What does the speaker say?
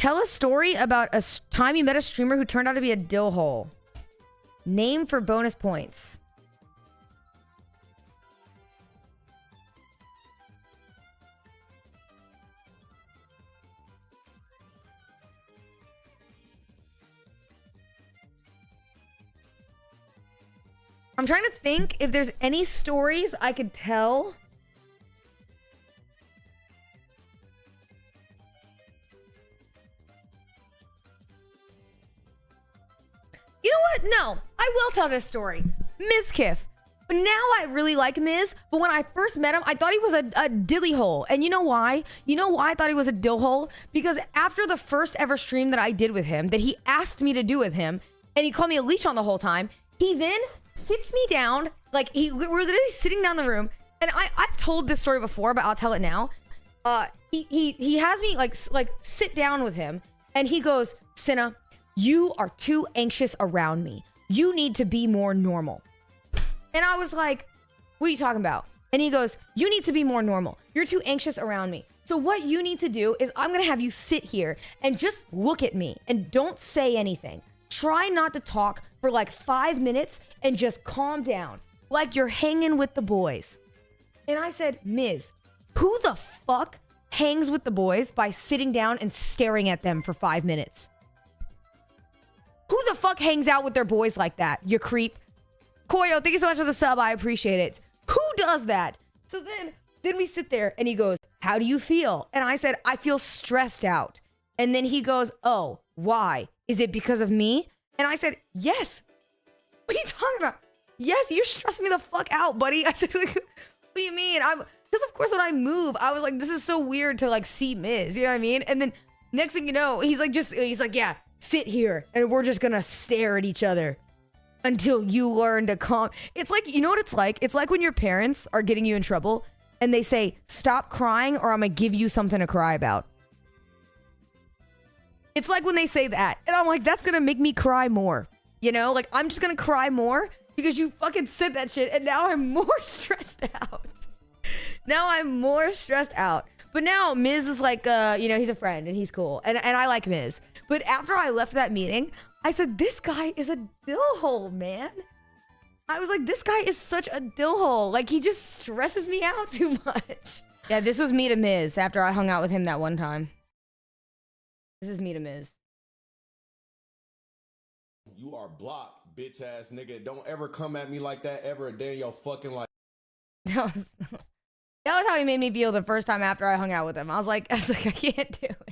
Tell a story about a time you met a streamer who turned out to be a dill hole. Name for bonus points. I'm trying to think if there's any stories I could tell. You know what? No, I will tell this story. Mizkif. Now I really like Miz, but when I first met him, I thought he was a dilly hole. And you know why? You know why I thought he was a dill hole? Because after the first ever stream that I did with him, that he asked me to do with him, and he called me a leech on the whole time, he then sits me down, like we're literally sitting down the room, and I've told this story before, but I'll tell it now. He has me like sit down with him, and he goes, Cinna, you are too anxious around me. You need to be more normal. And I was like, what are you talking about? And he goes, you need to be more normal. You're too anxious around me. So what you need to do is I'm gonna have you sit here and just look at me and don't say anything. Try not to talk for like 5 minutes and just calm down, like you're hanging with the boys. And I said, Miz, who the fuck hangs with the boys by sitting down and staring at them for 5 minutes? Who the fuck hangs out with their boys like that, you creep? Koyo, thank you so much for the sub, I appreciate it. Who does that? So then we sit there and he goes, how do you feel? And I said, I feel stressed out. And then he goes, oh, why? Is it because of me? And I said, yes. What are you talking about? Yes, you're stressing me the fuck out, buddy. I said, like, what do you mean? Because of course when I move, I was like, this is so weird to like see Miz, you know what I mean? And then next thing you know, he's like, yeah, sit here and we're just gonna stare at each other until you learn to calm. It's like, you know what it's like? It's like when your parents are getting you in trouble and they say, stop crying or I'm gonna give you something to cry about. It's like when they say that. And I'm like, that's gonna make me cry more. You know? Like, I'm just gonna cry more because you fucking said that shit and now I'm more stressed out. Now I'm more stressed out. But now Miz is like, you know, he's a friend and he's cool. And I like Miz. But after I left that meeting, I said, this guy is a dill hole, man. I was like, this guy is such a dill hole. Like, he just stresses me out too much. Yeah, this was me to Miz after I hung out with him that one time. This is me to Miz. You are blocked, bitch ass nigga. Don't ever come at me like that ever a day in your fucking life. That was how he made me feel the first time after I hung out with him. I was like, I can't do it.